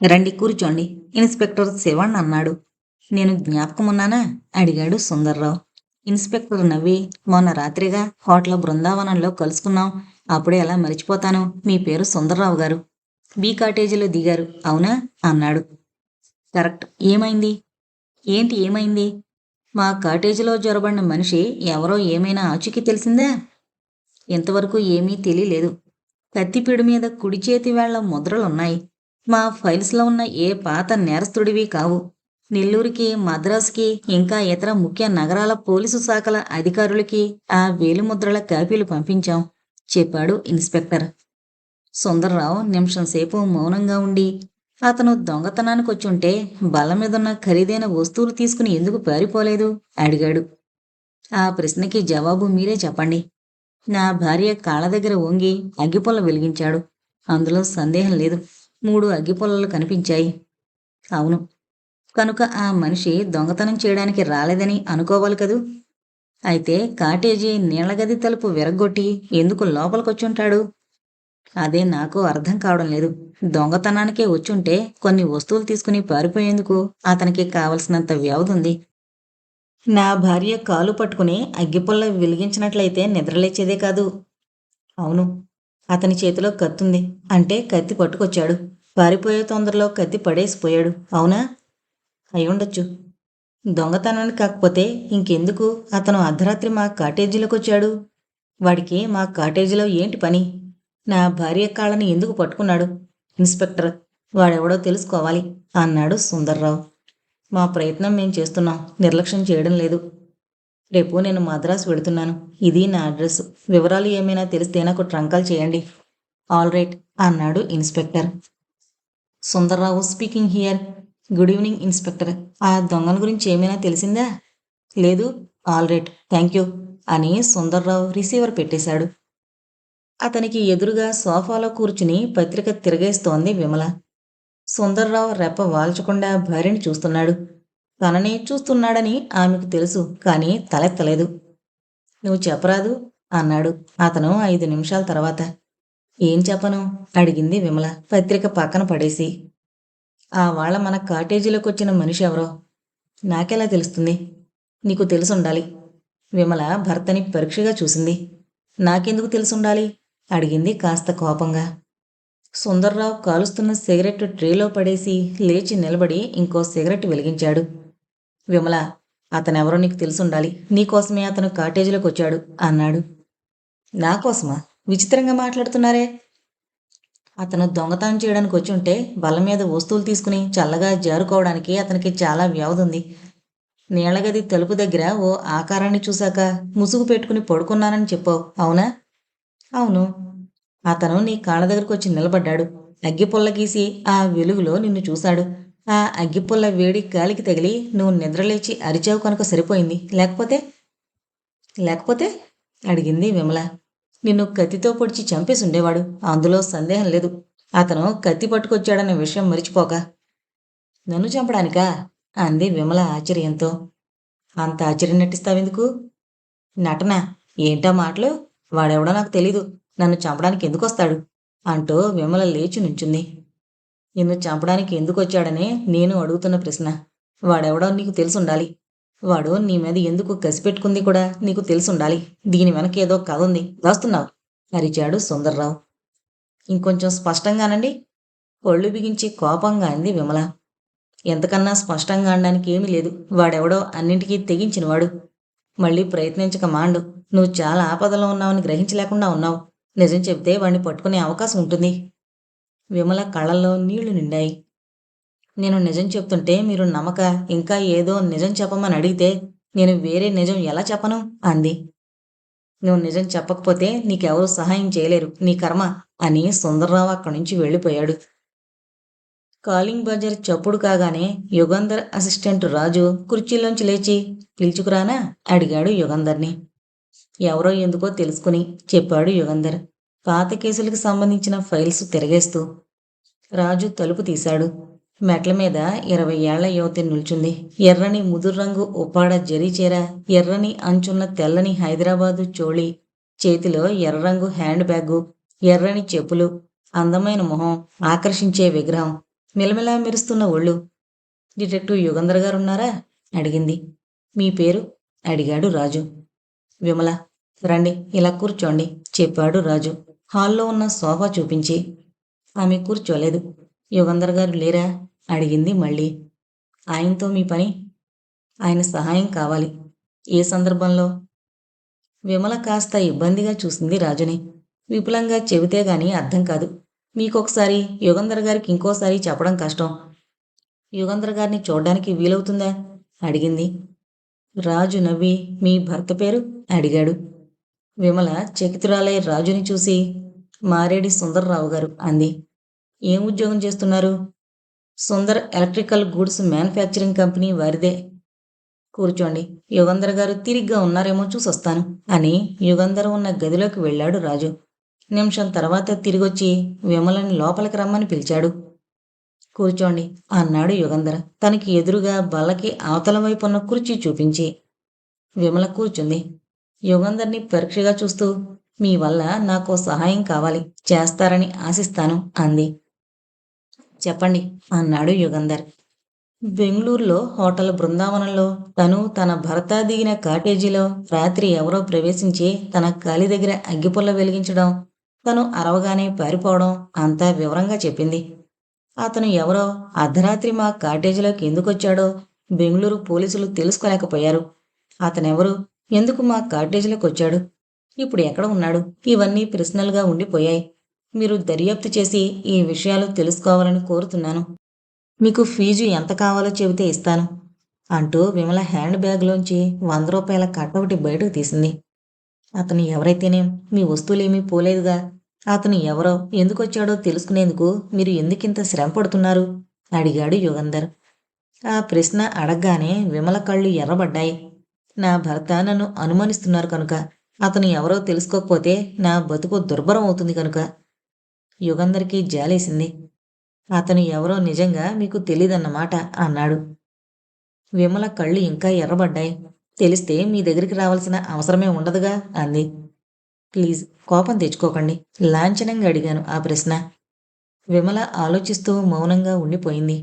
రండి కూర్చోండి. ఇన్స్‌పెక్టర్ శివణ్ అన్నాడు. నేను జ్ఞాపకమున్నానా? అడిగాడు సుందర్రావు. ఇన్స్‌పెక్టర్ నవ్వి, మొన్న రాత్రిగా హోటల్ బృందావనంలో కలుసుకున్నాం. అప్పుడే ఎలా మరిచిపోతాను? మీ పేరు సుందర్రావు గారు. బి కాటేజీలో దిగారు, అవునా? అన్నాడు. కరెక్ట్. ఏమైంది? ఏంటి ఏమైంది? మా కాటేజీలో జొరబడిన మనిషి ఎవరో ఏమైనా ఆచూకీ తెలిసిందా? ఇంతవరకు ఏమీ తెలీలేదు. కత్తిపీడు మీద కుడి చేతి వేళ్ల ముద్రలున్నాయి. మా ఫైల్స్‌లో ఉన్న ఏ పాత నేరస్తుడివి కావు. నెల్లూరుకి, మద్రాసుకి, ఇంకా ఇతర ముఖ్య నగరాల పోలీసు శాఖల అధికారులకి ఆ వేలిముద్రల కాపీలు పంపించాం చెప్పాడు ఇన్స్‌పెక్టర్. సుందర్రావు నిమిషం సేపు మౌనంగా ఉండి, అతను దొంగతనానికొచ్చుంటే బల్ల మీదున్న ఖరీదైన వస్తువులు తీసుకుని ఎందుకు పారిపోలేదు? అడిగాడు. ఆ ప్రశ్నకి జవాబు మీరే చెప్పండి. నా భార్య కాళ్ళ దగ్గర వంగి అగ్గిపుల్ల వెలిగించాడు. అందులో సందేహం లేదు. 3 అగ్గిపుల్లలు కనిపించాయి. అవును. కనుక ఆ మనిషి దొంగతనం చేయడానికి రాలేదని అనుకోవాలి కదూ? అయితే కాటేజీ నీళ్లగది తలుపు విరగ్గొట్టి ఎందుకు లోపలికొచ్చుంటాడు? అదే నాకు అర్థం కావడం లేదు. దొంగతనానికే వచ్చుంటే కొన్ని వస్తువులు తీసుకుని పారిపోయేందుకు అతనికి కావలసినంత వ్యవధుంది. నా భార్య కాలు పట్టుకుని అగ్గిపుల్ల వెలిగించినట్లయితే నిద్రలేచేదే కాదు. అవును. అతని చేతిలో కత్తుంది. అంటే కత్తి పట్టుకొచ్చాడు. పారిపోయే తొందరలో కత్తి పడేసిపోయాడు. అవునా? అయ్యుండొచ్చు. దొంగతనానికి కాకపోతే ఇంకెందుకు అతను అర్ధరాత్రి మా కాటేజీలోకొచ్చాడు? వాడికి మా కాటేజీలో ఏంటి పని? నా భార్య కాళ్ళని ఎందుకు పట్టుకున్నాడు? ఇన్స్‌పెక్టర్, వాడెవడో తెలుసుకోవాలి అన్నాడు సుందర్రావు. మా ప్రయత్నం మేం చేస్తున్నాం. నిర్లక్ష్యం చేయడం లేదు. రేపు నేను మద్రాసు వెడుతున్నాను. ఇది నా అడ్రస్. వివరాలు ఏమైనా తెలిస్తే నాకు ట్రంకాల్ చేయండి. ఆల్ రైట్ అన్నాడు inspector. Sundar Rao speaking here. Good evening inspector. ఆ దొంగల గురించి ఏమైనా తెలిసిందా? లేదు. All right. థాంక్యూ అని సుందర్రావు రిసీవర్ పెట్టేశాడు. అతనికి ఎదురుగా సోఫాలో కూర్చుని పత్రిక తిరగేస్తోంది విమల. సుందర్రావు రెప్ప వాల్చకుండా భార్యని చూస్తున్నాడు. తనని చూస్తున్నాడని ఆమెకు తెలుసు, కానీ తలెత్తలేదు. నువ్వు చెప్పరాదు అన్నాడు అతను 5 నిమిషాల తర్వాత. ఏం చెప్పను? అడిగింది విమల పత్రిక పక్కన పడేసి. ఆ వాళ్ళ మన కాటేజీలోకొచ్చిన మనిషి ఎవరో నాకెలా తెలుస్తుంది? నీకు తెలుసుండాలి. విమల భర్తని పరీక్షగా చూసింది. నాకెందుకు తెలుసుండాలి? అడిగింది కాస్త కోపంగా. సుందర్రావు కాలుస్తున్న సిగరెట్ ట్రేలో పడేసి లేచి నిలబడి ఇంకో సిగరెట్ వెలిగించాడు. విమల, అతనెవరో నీకు తెలుసుండాలి. నీకోసమే అతను కాటేజీలోకి వచ్చాడు అన్నాడు. నాకోసమా? విచిత్రంగా మాట్లాడుతున్నారే. అతను దొంగతనం చేయడానికి వచ్చుంటే బల్ల మీద వస్తువులు తీసుకుని చల్లగా జారుకోవడానికి అతనికి చాలా వ్యవధుంది. నీళ్లగది తలుపు దగ్గర ఓ ఆకారాన్ని చూశాక ముసుగు పెట్టుకుని పడుకున్నానని చెప్పావు, అవునా? అవును. అతను నీ కాళ్ళ దగ్గరకొచ్చి నిలబడ్డాడు. అగ్గిపుల్ల గీసి ఆ వెలుగులో నిన్ను చూశాడు. ఆ అగ్గిపుల్ల వేడి గాలికి తగిలి నువ్వు నిద్రలేచి అరిచావు కనుక సరిపోయింది. లేకపోతే అడిగింది విమల. నిన్ను కత్తితో పొడిచి చంపేసుండేవాడు. అందులో సందేహం లేదు. అతను కత్తి పట్టుకొచ్చాడన్న విషయం మరిచిపోక. నన్ను చంపడానికా? అంది విమల ఆశ్చర్యంతో. అంత ఆశ్చర్యం నటిస్తావెందుకు? నటన. ఏంటా మాటలు? వాడెవడో నాకు తెలీదు. నన్ను చంపడానికి ఎందుకొస్తాడు? అంటూ విమల లేచి నుంచుంది. నిన్ను చంపడానికి ఎందుకొచ్చాడనే నేను అడుగుతున్న ప్రశ్న. వాడెవడో నీకు తెలుసుండాలి. వాడు నీ మీద ఎందుకు కసిపెట్టుకుంది కూడా నీకు తెలుసుండాలి. దీని వెనక ఏదో కథ ఉంది. దాస్తున్నావు అరిచాడు సుందర్రావు. ఇంకొంచెం స్పష్టంగానండి. ఒళ్ళు బిగించి కోపంగా అంది విమల. ఎంతకన్నా స్పష్టంగా అనడానికి ఏమీ లేదు. వాడెవడో అన్నింటికీ తెగించినవాడు. మళ్ళీ ప్రయత్నించక మాండు. నువ్వు చాలా ఆపదలో ఉన్నావని గ్రహించలేకుండా ఉన్నావు. నిజం చెబితే వాణ్ణి పట్టుకునే అవకాశం ఉంటుంది. విమల కళ్ళల్లో నీళ్లు నిండాయి. నేను నిజం చెప్తుంటే మీరు నమ్మక ఇంకా ఏదో నిజం చెప్పమని అడిగితే నేను వేరే నిజం ఎలా చెప్పను? అంది. నువ్వు నిజం చెప్పకపోతే నీకెవరూ సహాయం చేయలేరు. నీ కర్మ అని సుందర్రావు అక్కడి నుంచి వెళ్ళిపోయాడు. కాలింగ్ బజర్ చప్పుడు కాగానే యుగంధర్ అసిస్టెంట్ రాజు కుర్చీలోంచి లేచి పిలుచుకురానా? అడిగాడు యుగంధర్ని. ఎవరో ఎందుకో తెలుసుకుని చెప్పాడు యుగంధర్ పాత కేసులకు సంబంధించిన ఫైల్స్ తిరగేస్తూ. రాజు తలుపు తీశాడు. మెట్ల మీద 20 ఏళ్ల యువతి నిల్చుంది. ఎర్రని ముదుర్రంగు ఉప్పాడ జరీచీర, ఎర్రని అంచున్న తెల్లని హైదరాబాదు చోళీ, చేతిలో ఎర్రరంగు హ్యాండ్ బ్యాగు, ఎర్రని చెప్పులు, అందమైన మొహం, ఆకర్షించే విగ్రహం. మిలమిలా మెరుస్తున్న ఒళ్ళు. డిటెక్టివ్ యుగంధర్ గారున్నారా? అడిగింది. మీ పేరు? అడిగాడు రాజు. విమల. రండి, ఇలా కూర్చోండి, చెప్పాడు రాజు హాల్లో ఉన్న సోఫా చూపించి. ఆమె కూర్చోలేదు. యుగంధర్ గారు లేరా? అడిగింది మళ్ళీ. ఆయనతో మీ పని? ఆయన సహాయం కావాలి. ఏ సందర్భంలో? విమల కాస్త ఇబ్బందిగా చూసింది రాజుని. విపులంగా చెబితే గాని అర్థం కాదు. మీకొకసారి, యుగంధర్ గారికి ఇంకోసారి చెప్పడం కష్టం. యుగంధర్ గారిని చూడ్డానికి వీలవుతుందా? అడిగింది. రాజు నవ్వి, మీ భర్త పేరు? అడిగాడు. విమల చకితురాలై రాజుని చూసి, మారేడి సుందర్రావు గారు అంది. ఏం ఉద్యోగం చేస్తున్నారు? Sundar electrical goods manufacturing company వారిదే. కూర్చోండి, యుగంధర్ గారు తిరిగ్గా ఉన్నారేమో చూసొస్తాను అని యుగంధర్ ఉన్న గదిలోకి వెళ్ళాడు రాజు. నిమిషం తర్వాత తిరిగొచ్చి విమలని లోపలికి రమ్మని పిలిచాడు. కూర్చోండి అన్నాడు యుగంధర్ తనకి ఎదురుగా బల్లకి అవతల వైపున్న కుర్చీ చూపించి. విమల కూర్చుంది. యుగంధర్ని పరీక్షగా చూస్తూ, మీ వల్ల నాకో సహాయం కావాలి, చేస్తారని ఆశిస్తాను అంది. చెప్పండి అన్నాడు యుగంధర్. బెంగళూరులో హోటల్ బృందావనంలో తను తన భర్త దిగిన కాటేజీలో రాత్రి ఎవరో ప్రవేశించి తన కాలి దగ్గర అగ్గిపుల్ల వెలిగించడం, తను అరవగానే పారిపోవడం అంతా వివరంగా చెప్పింది. అతను ఎవరో, అర్ధరాత్రి మా కాటేజీలోకి ఎందుకొచ్చాడో బెంగళూరు పోలీసులు తెలుసుకోలేకపోయారు. అతనెవరు, ఎందుకు మా కాటేజీలోకి వచ్చాడు, ఇప్పుడు ఎక్కడ ఉన్నాడు, ఇవన్నీ ప్రశ్నలుగా ఉండిపోయాయి. మీరు దర్యాప్తు చేసి ఈ విషయాలు తెలుసుకోవాలని కోరుతున్నాను. మీకు ఫీజు ఎంత కావాలో చెబితే ఇస్తాను అంటూ విమల హ్యాండ్ బ్యాగ్లోంచి 100 రూపాయల కట్టొకటి బయటకు తీసింది. అతను ఎవరైతేనేం మీ వస్తువులేమీ పోలేదుగా. అతను ఎవరో, ఎందుకొచ్చాడో తెలుసుకునేందుకు మీరు ఎందుకింత శ్రమ పడుతున్నారు? అడిగాడు యుగంధర్. ఆ ప్రశ్న అడగగానే విమల కళ్ళు ఎర్రబడ్డాయి. నా భర్త నన్ను అనుమానిస్తున్నారు కనుక, అతను ఎవరో తెలుసుకోకపోతే నా బతుకు దుర్భరం అవుతుంది కనుక. యుగంధర్కి జాలేసింది. అతను ఎవరో నిజంగా మీకు తెలీదన్నమాట అన్నాడు. విమల కళ్ళు ఇంకా ఎర్రబడ్డాయి. తెలిస్తే మీ దగ్గరికి రావాల్సిన అవసరమే ఉండదుగా అంది. ప్లీజ్, కోపం తెచ్చుకోకండి, లాంఛనంగా అడిగాను ఆ ప్రశ్న. విమల ఆలోచిస్తూ మౌనంగా ఉండిపోయింది.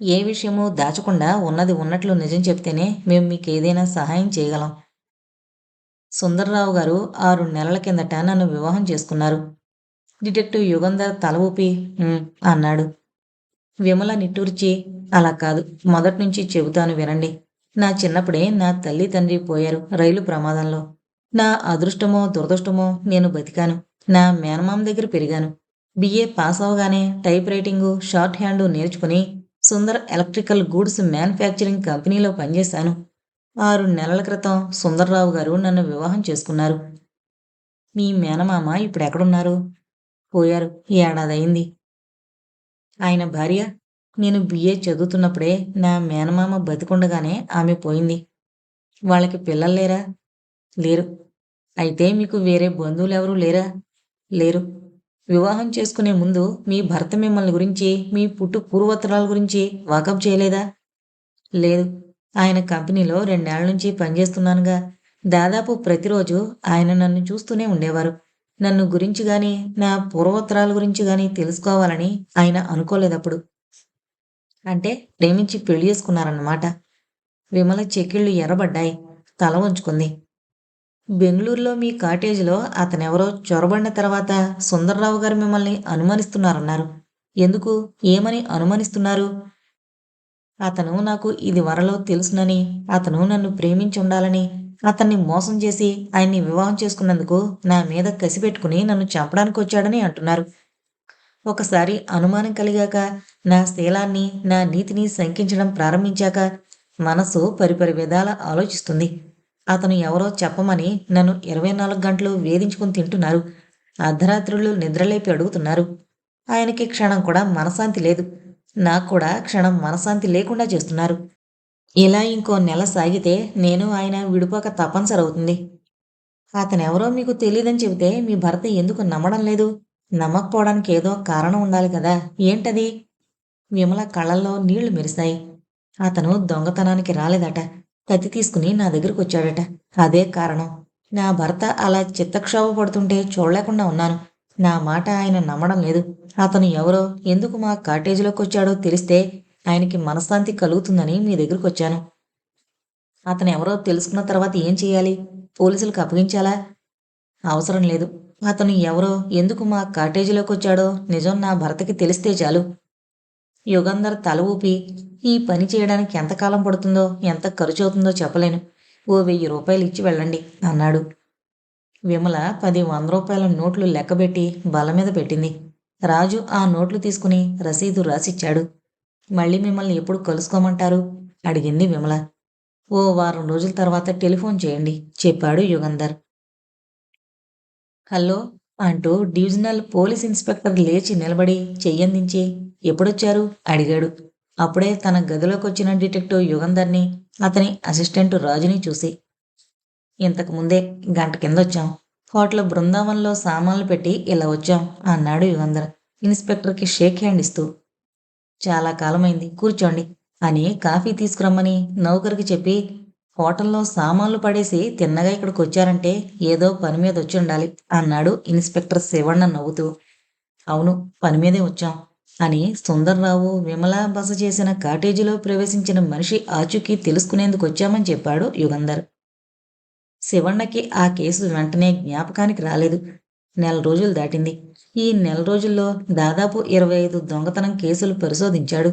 ఏ విషయమూ దాచకుండా ఉన్నది ఉన్నట్లు నిజం చెప్తేనే మేం మీకేదైనా సహాయం చేయగలం. సుందర్రావు గారు 6 నెలల కిందట నన్ను వివాహం చేసుకున్నారు. డిటెక్టివ్ యుగంధర్ తల ఊపి అన్నాడు. విమల నిట్టూర్చి, అలా కాదు, మొదట్నుంచి చెబుతాను వినండి. నా చిన్నప్పుడే నా తల్లి తండ్రి పోయారు రైలు ప్రమాదంలో. నా అదృష్టమో దురదృష్టమో నేను బతికాను. నా మేనమామ దగ్గర పెరిగాను. బిఏ పాస్ అవగానే టైప్ రైటింగు, షార్ట్ హ్యాండు నేర్చుకుని సుందర్ ఎలక్ట్రికల్ గూడ్స్ మ్యానుఫ్యాక్చరింగ్ కంపెనీలో పనిచేశాను. 6 నెలల క్రితం సుందర్రావు గారు నన్ను వివాహం చేసుకున్నారు. మీ మేనమామ ఇప్పుడెక్కడున్నారు? పోయారు, ఏడాదయింది. ఆయన భార్య? నేను బిఏ చదువుతున్నప్పుడే నా మేనమామ బతికుండగానే ఆమె పోయింది. వాళ్ళకి పిల్లల్లేరా? లేరు. అయితే మీకు వేరే బంధువులెవరూ లేరా? లేరు. వివాహం చేసుకునే ముందు మీ భర్త మిమ్మల్ని గురించి, మీ పుట్టు పూర్వోత్తరాల గురించి వాకప్ చేయలేదా? లేదు. ఆయన కంపెనీలో 2 ఏళ్ల నుంచి పనిచేస్తున్నానుగా. దాదాపు ప్రతిరోజు ఆయన నన్ను చూస్తూనే ఉండేవారు. నన్ను గురించి గాని, నా పూర్వోత్తరాల గురించి గాని తెలుసుకోవాలని ఆయన అనుకోలేదప్పుడు. అంటే ప్రేమించి పెళ్లి చేసుకున్నారన్నమాట. విమల చెక్కిళ్ళు ఎర్రబడ్డాయి. తల వంచుకుంది. బెంగళూరులో మీ కాటేజీలో అతనెవరో చొరబడిన తర్వాత సుందర్రావు గారు మిమ్మల్ని అనుమానిస్తున్నారన్నారు. ఎందుకు, ఏమని అనుమానిస్తున్నారు? అతను నాకు ఇది వరలో తెలుసునని, అతను నన్ను ప్రేమించుండాలని, అతన్ని మోసం చేసి ఆయన్ని వివాహం చేసుకున్నందుకు నా మీద కసి పెట్టుకుని నన్ను చంపడానికి వచ్చాడని అంటున్నారు. ఒకసారి అనుమానం కలిగాక, నా శీలాన్ని, నా నీతిని శంకించడం ప్రారంభించాక మనసు పరిపరి విధాల ఆలోచిస్తుంది. అతను ఎవరో చెప్పమని నన్ను 24 గంటలు వేధించుకుని తింటున్నారు. అర్ధరాత్రులు నిద్రలేపి అడుగుతున్నారు. ఆయనకి క్షణం కూడా మనశ్శాంతి లేదు. నాకు కూడా క్షణం మనశ్శాంతి లేకుండా చేస్తున్నారు. ఇలా ఇంకో నెల సాగితే నేను ఆయన విడిపోక తప్పనిసరి అవుతుంది. అతనెవరో మీకు తెలీదని చెబితే మీ భర్త ఎందుకు నమ్మడం లేదు? నమ్మకపోవడానికి ఏదో కారణం ఉండాలి కదా, ఏంటది? విమల కళ్ళల్లో నీళ్లు మెరిశాయి. అతను దొంగతనానికి రాలేదట. కత్తి తీసుకుని నా దగ్గరకు వచ్చాడట. అదే కారణం. నా భర్త అలా చిత్తక్షోభ పడుతుంటే చూడలేకుండా ఉన్నాను. నా మాట ఆయన నమ్మడం లేదు. అతను ఎవరో, ఎందుకు మా కాటేజీలోకొచ్చాడో తెలిస్తే ఆయనకి మనశ్శాంతి కలుగుతుందని మీ దగ్గరకొచ్చాను. అతను ఎవరో తెలుసుకున్న తర్వాత ఏం చేయాలి? పోలీసులకు అప్పగించాలా? అవసరం లేదు. అతను ఎవరో, ఎందుకు మా కాటేజీలోకొచ్చాడో నిజం నా భర్తకి తెలిస్తే చాలు. యుగంధర్ తల ఊపి, ఈ పని చేయడానికి ఎంతకాలం పడుతుందో, ఎంత ఖర్చవుతుందో చెప్పలేను. ఓ 1000 రూపాయలు ఇచ్చి వెళ్ళండి అన్నాడు. విమల 10 100 రూపాయల నోట్లు లెక్కబెట్టి బల్ల మీద పెట్టింది. రాజు ఆ నోట్లు తీసుకుని రసీదు రాసిచ్చాడు. మళ్ళీ మిమ్మల్ని ఎప్పుడు కలుసుకోమంటారు? అడిగింది విమల. ఓ వారం రోజుల తర్వాత టెలిఫోన్ చేయండి చెప్పాడు యుగంధర్. హలో అంటూ డివిజనల్ పోలీస్ ఇన్స్పెక్టర్ లేచి నిలబడి చెయ్యందించి ఎప్పుడొచ్చారు అడిగాడు. అప్పుడే తన గదిలోకొచ్చిన డిటెక్టివ్ యుగంధర్ని, అతని అసిస్టెంట్ రాజుని చూసి, ఇంతకు ముందే గంట కిందొచ్చాం. హోటల్ బృందావనంలో సామాన్లు పెట్టి ఇలా వచ్చాం అన్నాడు యుగంధర్ ఇన్స్పెక్టర్కి షేక్ హ్యాండ్ ఇస్తూ. చాలా కాలమైంది, కూర్చోండి అని కాఫీ తీసుకురమ్మని నౌకరికి చెప్పి, హోటల్లో సామాన్లు పడేసి తిన్నగా ఇక్కడికి వచ్చారంటే ఏదో పని మీద వచ్చి ఉండాలి అన్నాడు ఇన్స్పెక్టర్ శివಣ್ణ నవ్వుతూ. అవును, పని మీదే వచ్చాం అని సుందర్రావు విమల బస చేసిన కాటేజీలో ప్రవేశించిన మనిషి ఆచూకీ తెలుసుకునేందుకు వచ్చామని చెప్పాడు యుగంధర్. శివಣ್ಣకి ఆ కేసు వెంటనే జ్ఞాపకానికి రాలేదు. నెల రోజులు దాటింది. ఈ నెల రోజుల్లో దాదాపు 25 దొంగతనం కేసులు పరిశోధించాడు.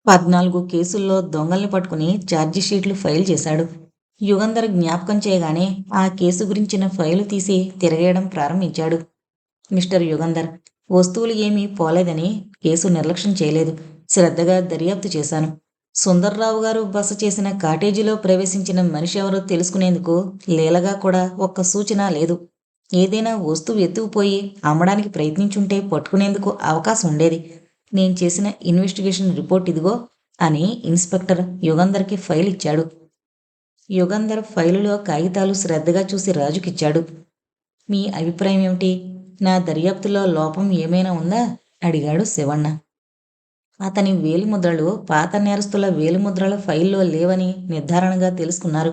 14 కేసుల్లో దొంగల్ని పట్టుకుని ఛార్జిషీట్లు ఫైల్ చేశాడు. యుగంధర్ జ్ఞాపకం చేయగానే ఆ కేసు గురించిన ఫైలు తీసి తిరగేయడం ప్రారంభించాడు. మిస్టర్ యుగంధర్, వస్తువులు ఏమీ పోలేదని కేసు నిర్లక్ష్యం చేయలేదు. శ్రద్ధగా దర్యాప్తు చేశాను. సుందర్రావు గారు బస చేసిన కాటేజీలో ప్రవేశించిన మనిషి ఎవరో తెలుసుకునేందుకు లీలగా కూడా ఒక్క సూచన లేదు. ఏదైనా వస్తువు ఎత్తుకుపోయి అమ్మడానికి ప్రయత్నించుంటే పట్టుకునేందుకు అవకాశం ఉండేది. నేను చేసిన ఇన్వెస్టిగేషన్ రిపోర్ట్ ఇదిగో అని ఇన్స్పెక్టర్ యుగంధర్కి ఫైల్ ఇచ్చాడు. యుగంధర్ ఫైలులో కాగితాలు శ్రద్ధగా చూసి రాజుకిచ్చాడు. మీ అభిప్రాయం ఏమిటి? నా దర్యాప్తులో లోపం ఏమైనా ఉందా? అడిగాడు శివಣ್ణ. అతని వేలిముద్రలు పాత నేరస్తుల వేలిముద్రల ఫైల్లో లేవని నిర్ధారణగా తెలుసుకున్నారు.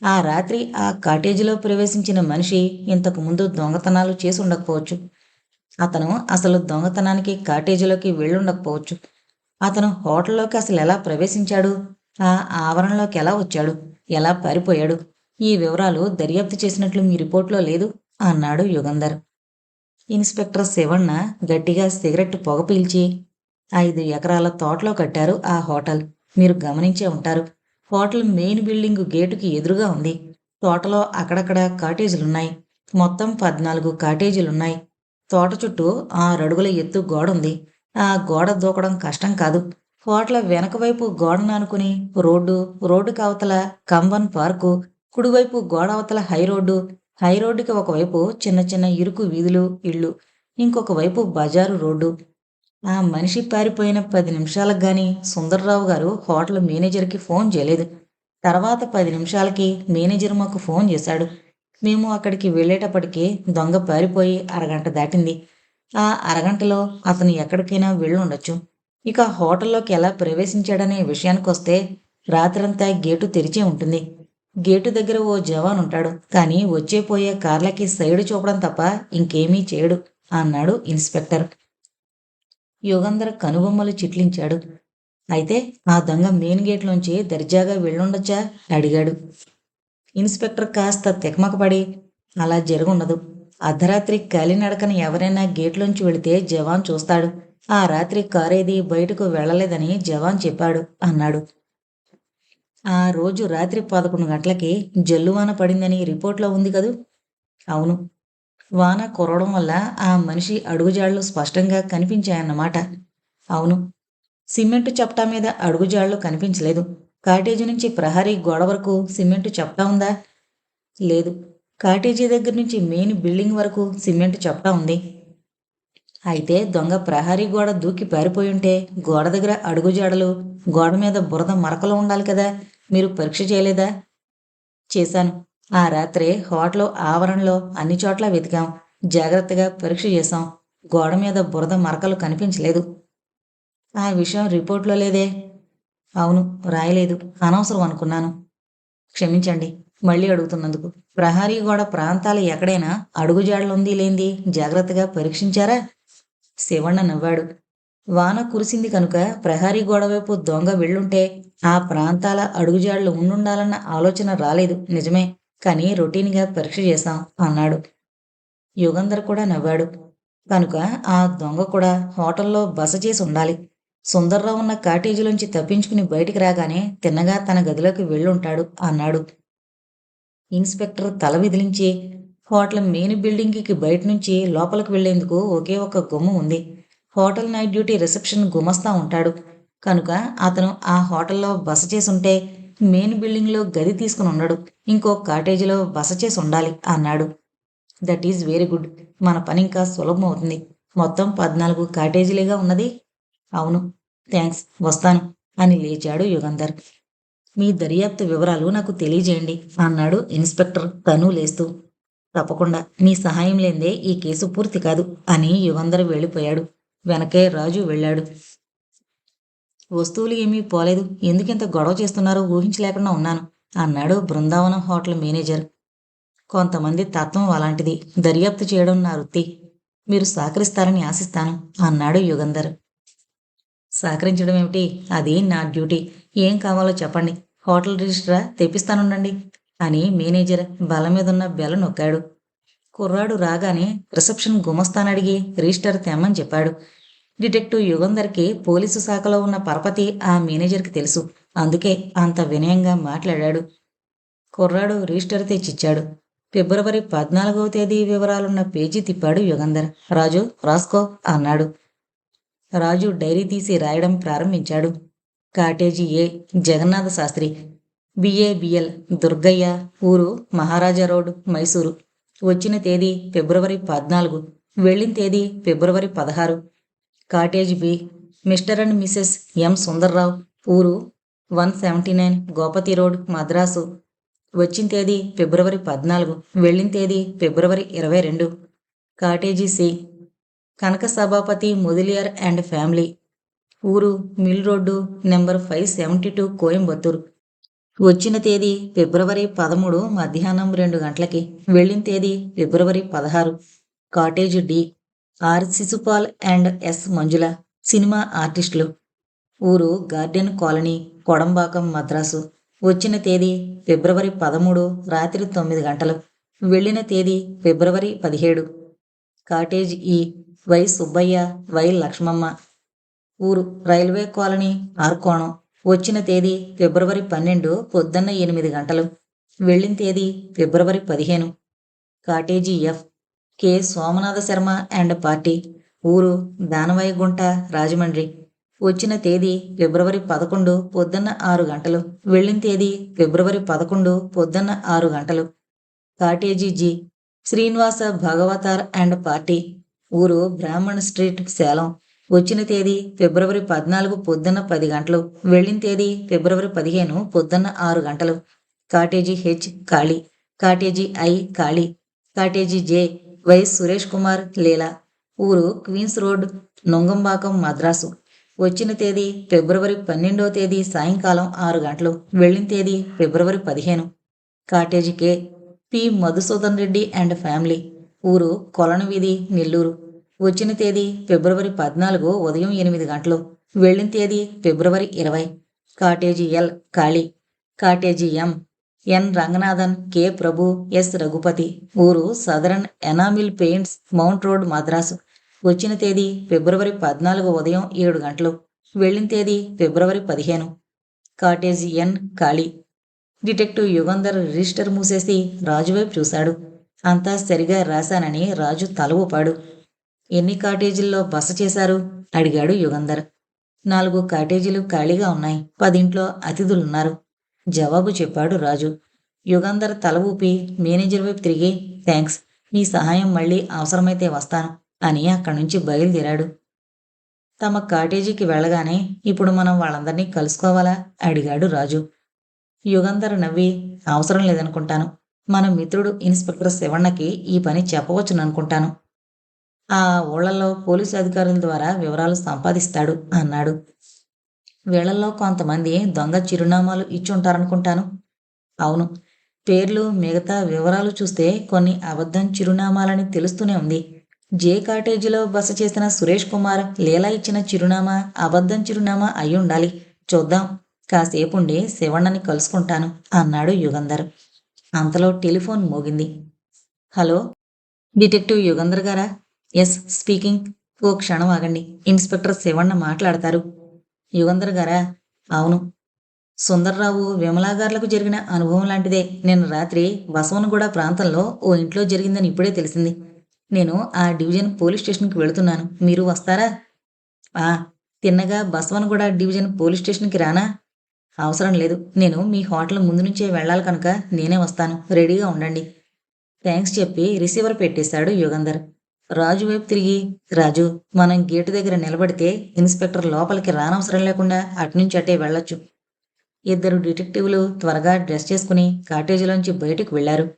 ఆ రాత్రి ఆ కాటేజీలో ప్రవేశించిన మనిషి ఇంతకు ముందు దొంగతనాలు చేసి ఉండకపోవచ్చు. అతను అసలు దొంగతనానికి కాటేజీలోకి వెళ్ళుండకపోవచ్చు. అతను హోటల్లోకి అసలు ఎలా ప్రవేశించాడు? ఆ ఆవరణలోకి ఎలా వచ్చాడు? ఎలా పారిపోయాడు? ఈ వివరాలు దర్యాప్తు చేసినట్లు మీ రిపోర్ట్లో లేదు అన్నాడు యుగంధర్. ఇన్స్పెక్టర్ శివಣ್ణ గట్టిగా సిగరెట్ పొగ పీల్చి, 5 ఎకరాల తోటలో కట్టారు ఆ హోటల్. మీరు గమనించే ఉంటారు. హోటల్ మెయిన్ బిల్డింగు గేటుకి ఎదురుగా ఉంది. తోటలో అక్కడక్కడ కాటేజీలున్నాయి. మొత్తం 14 కాటేజీలున్నాయి. తోట చుట్టూ 6 అడుగుల ఎత్తు గోడుంది. ఆ గోడ దూకడం కష్టం కాదు. హోటల్ వెనక వైపు గోడను ఆనుకుని రోడ్డు, రోడ్డుకి అవతల కంబన్ పార్కు, కుడివైపు గోడ అవతల హైరోడ్డు, హైరోడ్డుకి ఒకవైపు చిన్న చిన్న ఇరుకు వీధులు, ఇళ్ళు, ఇంకొక వైపు బజారు రోడ్డు. ఆ మనిషి పారిపోయిన 10 నిమిషాలకు గాని సుందర్రావు గారు హోటల్ మేనేజర్కి ఫోన్ చేయలేదు. తర్వాత 10 నిమిషాలకి మేనేజర్ మాకు ఫోన్ చేశాడు. మేము అక్కడికి వెళ్ళేటప్పటికి దొంగ పారిపోయి అరగంట దాటింది. ఆ అరగంటలో అతను ఎక్కడికైనా వెళ్ళుండొచ్చు. ఇక హోటల్లోకి ఎలా ప్రవేశించాడనే విషయానికొస్తే రాత్రంతా గేటు తెరిచే ఉంటుంది. గేటు దగ్గర ఓ జవాన్ ఉంటాడు. కానీ వచ్చే పోయే కార్లకి సైడు చూపడం తప్ప ఇంకేమీ చేయడు అన్నాడు ఇన్స్పెక్టర్. యుగంధర్ కనుబొమ్మలు చిట్లించాడు. అయితే ఆ దొంగ మెయిన్ గేట్లోంచి దర్జాగా వెళ్ళుండొచ్చా? అడిగాడు. ఇన్స్పెక్టర్ కాస్త తికమకపడి, అలా జరుగుండదు. అర్ధరాత్రి కాలినడకన ఎవరైనా గేట్లోంచి వెళితే జవాన్ చూస్తాడు. ఆ రాత్రి కారేది బయటకు వెళ్ళలేదని జవాన్ చెప్పాడు అన్నాడు. ఆ రోజు రాత్రి 11 గంటలకి జల్లువాన పడిందని రిపోర్ట్లో ఉంది కదూ? అవును. వాన కురవడం వల్ల ఆ మనిషి అడుగుజాడలు స్పష్టంగా కనిపించాయన్నమాట. అవును. సిమెంటు చప్టా మీద అడుగుజాడలు కనిపించలేదు. కాటేజీ నుంచి ప్రహరీ గోడ వరకు సిమెంటు చప్టా ఉందా? లేదు. కాటేజీ దగ్గర నుంచి మెయిన్ బిల్డింగ్ వరకు సిమెంటు చప్టా ఉంది. అయితే దొంగ ప్రహరీ గోడ దూకి పారిపోయుంటే గోడ దగ్గర అడుగుజాడలు, గోడ మీద బురద మరకలు ఉండాలి కదా. మీరు పరీక్ష చేయలేదా? చేశాను. ఆ రాత్రే హోటల్ ఆవరణలో అన్ని చోట్ల వెతికాం. జాగ్రత్తగా పరీక్ష చేశాం. గోడ మీద బురద మరకలు కనిపించలేదు. ఆ విషయం రిపోర్ట్లో లేదే? అవును, రాయలేదు. అనవసరం అనుకున్నాను. క్షమించండి. మళ్ళీ అడుగుతున్నందుకు. ప్రహరీ గోడ ప్రాంతాలు ఎక్కడైనా అడుగుజాడలుంది లేంది జాగ్రత్తగా పరీక్షించారా? శివಣ್ణ నవ్వాడు. వాన కురిసింది కనుక ప్రహరీ గోడవైపు దొంగ వెళ్ళుంటే ఆ ప్రాంతాల అడుగుజాడలు ఉండుండాలన్న ఆలోచన రాలేదు నిజమే. కానీ రొటీన్‌గా పరీక్ష చేశాం అన్నాడు. యుగంధర్ కూడా నవ్వాడు. కనుక ఆ దొంగ కూడా హోటల్లో బస చేసి ఉండాలి. సుందర్రావు ఉన్న కాటేజీలోంచి తప్పించుకుని బయటికి రాగానే తిన్నగా తన గదిలోకి వెళ్ళుంటాడు అన్నాడు. ఇన్స్‌పెక్టర్ తల విదిలించి, హోటల్ మెయిన్ బిల్డింగికి బయటనుంచి లోపలికి వెళ్లేందుకు ఒకే ఒక్క గుమ్మం ఉంది. హోటల్ నైట్ డ్యూటీ రిసెప్షన్ గుమస్తా ఉంటాడు. కనుక అతను ఆ హోటల్లో బస చేసుంటే మెయిన్ బిల్డింగ్‌లో గది తీసుకుని ఉండడు. ఇంకో కాటేజీలో బస చేసి ఉండాలి అన్నాడు. That is very good. మన పని ఇంకా సులభమవుతుంది. మొత్తం 14 కాటేజీలేగా ఉన్నది. అవును. థాంక్స్. వస్తాను అని లేచాడు యుగంధర్. మీ దర్యాప్తు వివరాలు నాకు తెలియజేయండి అన్నాడు ఇన్స్‌పెక్టర్ తనూ లేస్తూ. తప్పకుండా. మీ సహాయం లేందే ఈ కేసు పూర్తి కాదు అని యుగంధర్ వెళ్ళిపోయాడు. వెనకే రాజు వెళ్ళాడు. వస్తువులు ఏమీ పోలేదు. ఎందుకింత గొడవ చేస్తున్నారో ఊహించలేకుండా ఉన్నాను అన్నాడు బృందావనం హోటల్ మేనేజర్. కొంతమంది తత్వం అలాంటిది. దర్యాప్తు చేయడం నా వృత్తి. మీరు సహకరిస్తారని ఆశిస్తాను అన్నాడు యుగంధర్. సహకరించడం ఏమిటి? అది నా డ్యూటీ. ఏం కావాలో చెప్పండి. హోటల్ రిజిస్ట్రా తెప్పిస్తానుండండి అని మేనేజర్ బల్ల మీదున్న బెల్ నొక్కాడు. కుర్రాడు రాగానే రిసెప్షన్ గుమస్తానడిగి రిజిస్టర్ తెమ్మని చెప్పాడు. డిటెక్టివ్ యుగంధర్కి పోలీసు శాఖలో ఉన్న పరపతి ఆ మేనేజర్కి తెలుసు. అందుకే అంత వినయంగా మాట్లాడాడు. కుర్రాడు రిజిస్టర్ తెచ్చిచ్చాడు. ఫిబ్రవరి 14వ తేదీ వివరాలున్న పేజీ తిప్పాడు యుగంధర్. రాజు రాసుకో అన్నాడు. రాజు డైరీ తీసి రాయడం ప్రారంభించాడు. కాటేజీ ఏ జగన్నాథ శాస్త్రి, బిఏబిఎల్ దుర్గయ్య, ఊరు మహారాజా రోడ్, మైసూరు. వచ్చిన తేదీ ఫిబ్రవరి 14, వెళ్ళిన తేదీ ఫిబ్రవరి 16. Cottage B mister and missus M Sundar Rao, ఊరు 179 గోపతి రోడ్, మద్రాసు. వచ్చిన తేదీ ఫిబ్రవరి 14, వెళ్ళిన తేదీ ఫిబ్రవరి 22. Cottage C Kanaka Sabhapathi Mudaliar and family, ఊరు మిల్ రోడ్డు, నెంబర్ 572 కోయంబత్తూరు. వచ్చిన తేదీ ఫిబ్రవరి 13 మధ్యాహ్నం 2 గంటలకి, వెళ్ళిన తేదీ ఫిబ్రవరి 16. Cottage D R Shishupal and S Manjula, cinema ఆర్టిస్టులు, ఊరు గార్డెన్ కాలనీ, కొడంబాకం, మద్రాసు. వచ్చిన తేదీ ఫిబ్రవరి 13 రాత్రి 9 గంటలు, వెళ్ళిన తేదీ ఫిబ్రవరి 17. కాటేజ్ ఈ వై సుబ్బయ్య, వై లక్ష్మమ్మ, ఊరు రైల్వే కాలనీ, ఆర్కోణం. వచ్చిన తేదీ ఫిబ్రవరి 12 పొద్దున్న 8 గంటలు, వెళ్ళిన తేదీ ఫిబ్రవరి 15. Cottage F K Somnath Sharma and party, ఊరు దానవాయిగుంట, రాజమండ్రి. వచ్చిన తేదీ ఫిబ్రవరి 11 పొద్దున్న 6 గంటలు, వెళ్ళిన తేదీ ఫిబ్రవరి 11 పొద్దున్న 6 గంటలు. కాటేజీ G Srinivasa Bhagavatar and party, ఊరు బ్రాహ్మణ్ స్ట్రీట్, సేలం. వచ్చిన తేదీ ఫిబ్రవరి 14 పొద్దున్న 10 గంటలు, వెళ్ళిన తేదీ ఫిబ్రవరి 15 పొద్దున్న 6 గంటలు. కాటేజీ హెచ్ కాళీ, కాటేజీ ఐ కాళీ, cottage J Y Suresh Kumar Leela, ఊరు క్వీన్స్ రోడ్, నుంగంబాకం, మద్రాసు. వచ్చిన తేదీ ఫిబ్రవరి 12వ తేదీ సాయంకాలం 6 గంటలు, వెళ్ళిన తేదీ ఫిబ్రవరి 15. Cottage K P Madhusudan Reddy and family, ఊరు కొలనవీధి, నెల్లూరు. వచ్చిన తేదీ ఫిబ్రవరి 14 ఉదయం 8 గంటలు, వెళ్ళిన తేదీ ఫిబ్రవరి 20. కాటేజీ ఎల్ కాళీ, కాటేజీ ఎం ఎన్ రంగనాథన్, కె ప్రభు, ఎస్ రఘుపతి, ఊరు southern enamel paints, mount road, Madras. వచ్చిన తేదీ ఫిబ్రవరి 14 ఉదయం 7 గంటలు, వెళ్ళిన తేదీ ఫిబ్రవరి 15. కాటేజీ ఎన్ కాళీ. డిటెక్టివ్ యుగంధర్ రిజిస్టర్ మూసేసి రాజువైపు చూశాడు. అంతా సరిగా రాశానని రాజు తల ఊపాడు. ఎన్ని కాటేజీల్లో బస చేశారు అడిగాడు యుగంధర్. 4 కాటేజీలు ఖాళీగా ఉన్నాయి. 10 అతిథులున్నారు జవాబు చెప్పాడు రాజు. యుగంధర్ తల ఊపి మేనేజర్ వైపు తిరిగి, థ్యాంక్స్, మీ సహాయం మళ్ళీ అవసరమైతే వస్తాను అని అక్కడి నుంచి బయలుదేరాడు. తమ కాటేజీకి వెళ్ళగానే ఇప్పుడు మనం వాళ్ళందరినీ కలుసుకోవాలా అడిగాడు రాజు. యుగంధర్ నవ్వి, అవసరం లేదనుకుంటాను. మన మిత్రుడు ఇన్స్‌పెక్టర్ శివಣ್ಣకి ఈ పని చెప్పవచ్చుననుకుంటాను. ఆ ఊళ్ళల్లో పోలీసు అధికారుల ద్వారా వివరాలు సంపాదిస్తాడు అన్నాడు. వీళ్ళల్లో కొంతమంది దొంగ చిరునామాలు ఇచ్చుంటారనుకుంటాను. అవును. పేర్లు మిగతా వివరాలు చూస్తే కొన్ని అబద్ధం చిరునామాలని తెలుస్తూనే ఉంది. జే కాటేజీలో బస చేసిన సురేష్ కుమార్ లీలా ఇచ్చిన చిరునామా అబద్ధం చిరునామా అయి ఉండాలి. చూద్దాం. కాసేపుండి శివಣ್ಣని కలుసుకుంటాను అన్నాడు యుగంధర్. అంతలో టెలిఫోన్ మోగింది. హలో, డిటెక్టివ్ యుగంధర్ గారా? Yes, speaking. ఓ క్షణం ఆగండి, ఇన్స్పెక్టర్ శివಣ್ణ మాట్లాడతారు. యుగంధర్ గారా? అవును. సుందర్రావు విమలాగార్లకు జరిగిన అనుభవం లాంటిదే నిన్న రాత్రి బసవనగూడ ప్రాంతంలో ఓ ఇంట్లో జరిగిందని ఇప్పుడే తెలిసింది. నేను ఆ డివిజన్ పోలీస్ స్టేషన్కి వెళుతున్నాను. మీరు వస్తారా? ఆ, తిన్నగా బసవనగూడ డివిజన్ పోలీస్ స్టేషన్కి రానా? అవసరం లేదు. నేను మీ హోటల్ ముందు నుంచే వెళ్ళాలి కనుక నేనే వస్తాను. రెడీగా ఉండండి. థ్యాంక్స్ చెప్పి రిసీవర్ పెట్టేశాడు యుగంధర్. రాజు వైపు తిరిగి, రాజు, మనం గేటు దగ్గర నిలబడితే ఇన్స్పెక్టర్ లోపలికి రానవసరం లేకుండా అటునుంచి అటే వెళ్ళొచ్చు. ఇద్దరు డిటెక్టివ్లు త్వరగా డ్రెస్ చేసుకుని కాటేజీలోంచి బయటకు వెళ్లారు.